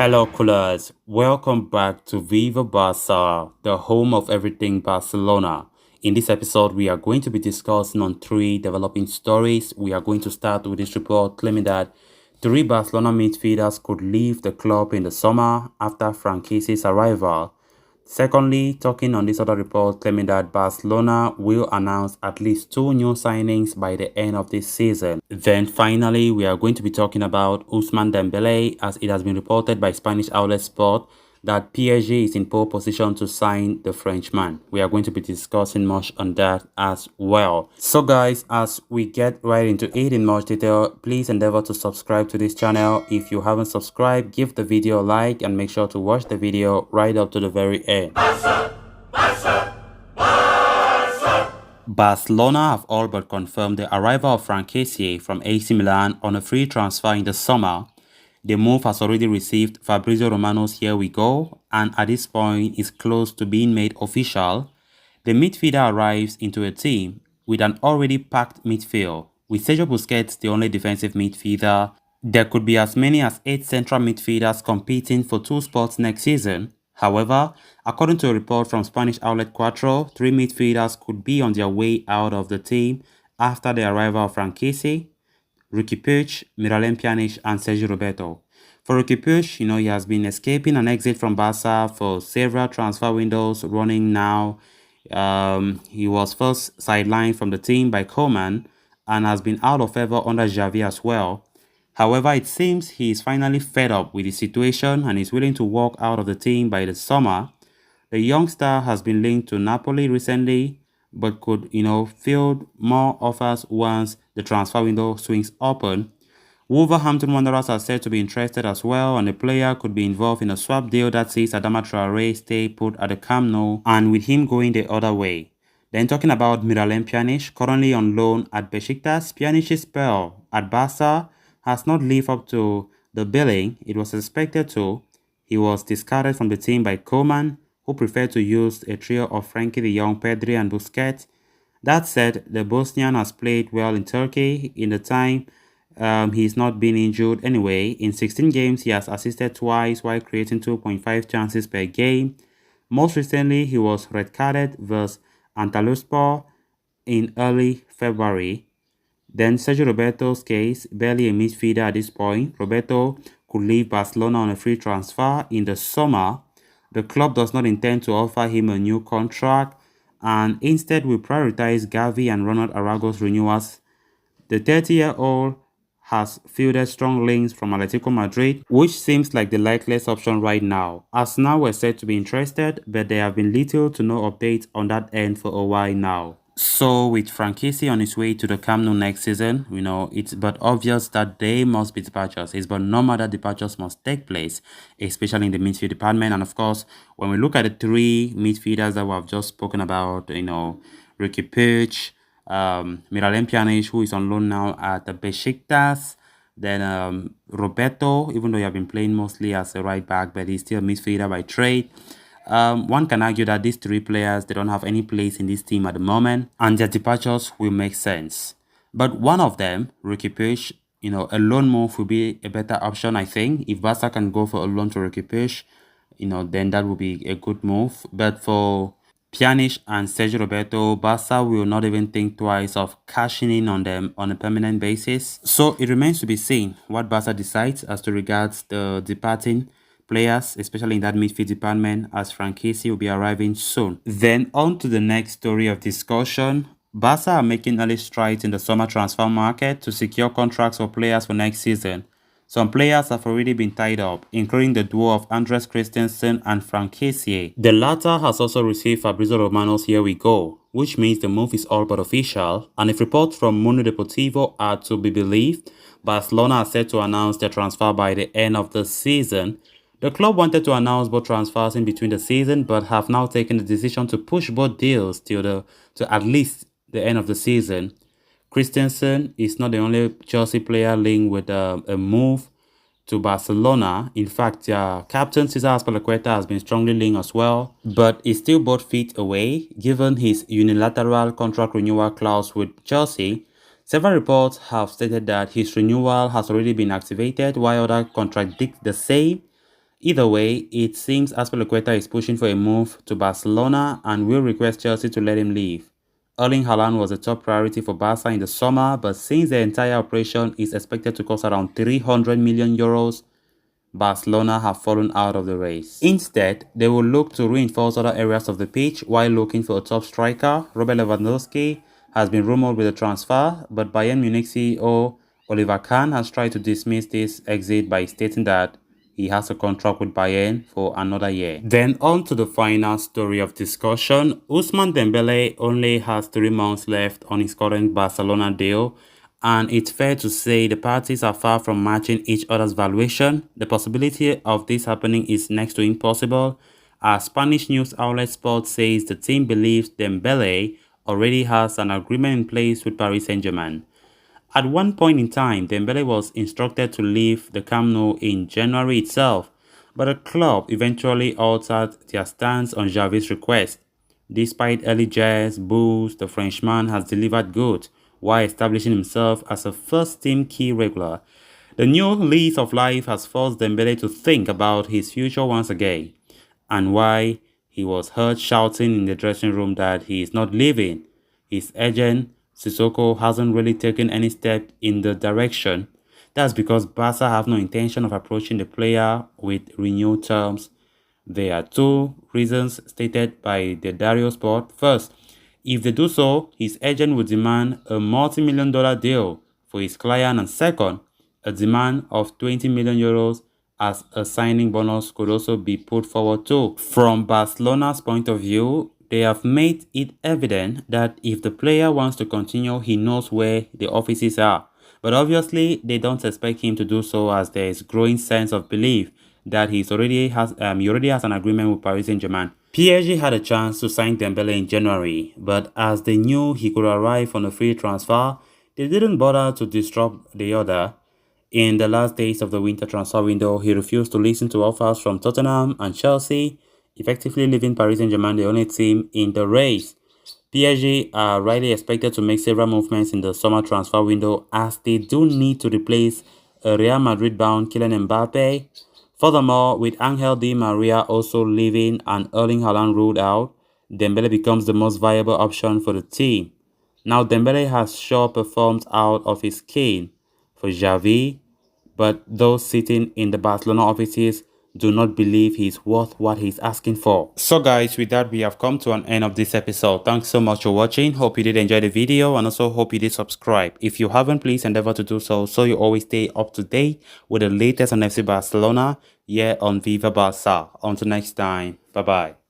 Hello, coolers. Welcome back to Viva Barca, the home of everything Barcelona. In this episode, we are going to be discussing on three developing stories. We are going to start with this report claiming that three Barcelona midfielders could leave the club in the summer after Frank Kessie's arrival. Secondly, talking on this other report claiming that Barcelona will announce at least two new signings by the end of this season. Then finally, we are going to be talking about Ousmane Dembele, as it has been reported by Spanish outlet Sport that PSG is in pole position to sign the Frenchman. We are going to be discussing much on that as well. So guys, as we get right into it in much detail, please endeavor to subscribe to this channel. If you haven't subscribed, give the video a like and make sure to watch the video right up to the very end. Barcelona have all but confirmed the arrival of Frank Kessie from AC Milan on a free transfer in the summer. The move has already received Fabrizio Romano's "Here we go," and at this point is close to being made official. The midfielder arrives into a team with an already packed midfield, with Sergio Busquets the only defensive midfielder. There could be as many as 8 central midfielders competing for 2 spots next season. However, according to a report from Spanish outlet Cuatro, 3 midfielders could be on their way out of the team after the arrival of Frank Kessie, Riqui Puig, Miralem Pjanic, and Sergio Roberto. For Riqui Puig, he has been escaping an exit from Barca for several transfer windows running now. He was first sidelined from the team by Koeman and has been out of favor under Xavi as well. However, it seems he is finally fed up with the situation and is willing to walk out of the team by the summer. The youngster has been linked to Napoli recently, but could, field more offers once the transfer window swings open. Wolverhampton Wanderers are said to be interested as well, and the player could be involved in a swap deal that sees Adama Traore stay put at the Camp Nou, and with him going the other way. Then talking about Miralem Pjanic, currently on loan at Besiktas, Pjanic's spell at Barca has not lived up to the billing it was expected to. He was discarded from the team by Koeman, who preferred to use a trio of Frankie de Jong, Pedri and Busquets. That said, the Bosnian has played well in Turkey in the time he's not been injured anyway. In 16 games, he has assisted twice while creating 2.5 chances per game. Most recently, he was red-carded versus Antalyaspor in early February. Then Sergio Roberto's case, barely a midfielder at this point. Roberto could leave Barcelona on a free transfer in the summer. The club does not intend to offer him a new contract and instead will prioritize Gavi and Ronald Arago's renewals. The 30-year-old has fielded strong links from Atletico Madrid, which seems like the likeliest option right now. Arsenal were said to be interested, but there have been little to no updates on that end for a while now. So with Frank Kessie on his way to the Camp Nou next season, it's but obvious that there must be departures. It's but normal that departures must take place, especially in the midfield department. And of course, when we look at the 3 midfielders that we have just spoken about, Riqui Puig, Miralem Pjanic, who is on loan now at the Besiktas, then Roberto, even though he has been playing mostly as a right back, but he's still a midfielder by trade. One can argue that these 3 players, they don't have any place in this team at the moment, and their departures will make sense. But one of them, Riqui Puig, a loan move will be a better option, I think. If Barca can go for a loan to Riqui Puig, then that will be a good move. But for Pjanic and Sergio Roberto, Barca will not even think twice of cashing in on them on a permanent basis. So it remains to be seen what Barca decides as to regards the departing players, especially in that midfield department, as Frank Kessie will be arriving soon. Then on to the next story of discussion. Barca are making early strides in the summer transfer market to secure contracts for players for next season. Some players have already been tied up, including the duo of Andres Christensen and Frank Kessie. The latter has also received Fabrizio Romano's "Here we go," which means the move is all but official, and if reports from Mundo Deportivo are to be believed, Barcelona are set to announce their transfer by the end of the season. The club wanted to announce both transfers in between the season, but have now taken the decision to push both deals to at least the end of the season. Christensen is not the only Chelsea player linked with a move to Barcelona. In fact, captain Cesar Azpilicueta has been strongly linked as well, but is still both feet away given his unilateral contract renewal clause with Chelsea. Several reports have stated that his renewal has already been activated, while others contradict the same. Either way, it seems Azpilicueta is pushing for a move to Barcelona and will request Chelsea to let him leave. Erling Haaland was a top priority for Barca in the summer, but since the entire operation is expected to cost around 300 million euros, Barcelona have fallen out of the race. Instead, they will look to reinforce other areas of the pitch while looking for a top striker. Robert Lewandowski has been rumored with a transfer, but Bayern Munich CEO Oliver Kahn has tried to dismiss this exit by stating that he has a contract with Bayern for another year. Then on to the final story of discussion. Ousmane Dembele only has 3 months left on his current Barcelona deal, and it's fair to say the parties are far from matching each other's valuation. The possibility of this happening is next to impossible, as Spanish news outlet Sport says the team believes Dembele already has an agreement in place with Paris Saint-Germain. At one point in time, Dembele was instructed to leave the Camp Nou in January itself, but the club eventually altered their stance on Xavi's request. Despite early jeers, boos, the Frenchman has delivered good while establishing himself as a first-team key regular. The new lease of life has forced Dembele to think about his future once again, and why he was heard shouting in the dressing room that he is not leaving. His agent, Sissoko, hasn't really taken any step in the direction. That's because Barca have no intention of approaching the player with renewed terms. There are 2 reasons stated by the Dario Sport. First, if they do so, his agent would demand a multi-million-dollar deal for his client, and second, a demand of 20 million euros as a signing bonus could also be put forward too. From Barcelona's point of view, they have made it evident that if the player wants to continue, he knows where the offices are. But obviously, they don't expect him to do so, as there is growing sense of belief that he already has an agreement with Paris Saint-Germain. PSG had a chance to sign Dembele in January, but as they knew he could arrive on a free transfer, they didn't bother to disrupt the order. In the last days of the winter transfer window, he refused to listen to offers from Tottenham and Chelsea, effectively leaving Paris Saint-Germain the only team in the race. PSG are rightly expected to make several movements in the summer transfer window, as they do need to replace a Real Madrid-bound Kylian Mbappe. Furthermore, with Angel Di Maria also leaving and Erling Haaland ruled out, Dembele becomes the most viable option for the team. Now, Dembele has sure performed out of his skin for Xavi, but those sitting in the Barcelona offices do not believe he's worth what he's asking for. So guys, with that, we have come to an end of this episode. Thanks so much for watching. Hope you did enjoy the video, and also hope you did subscribe. If you haven't, please endeavor to do so you always stay up to date with the latest on FC Barcelona here on Viva Barca. Until next time, bye bye.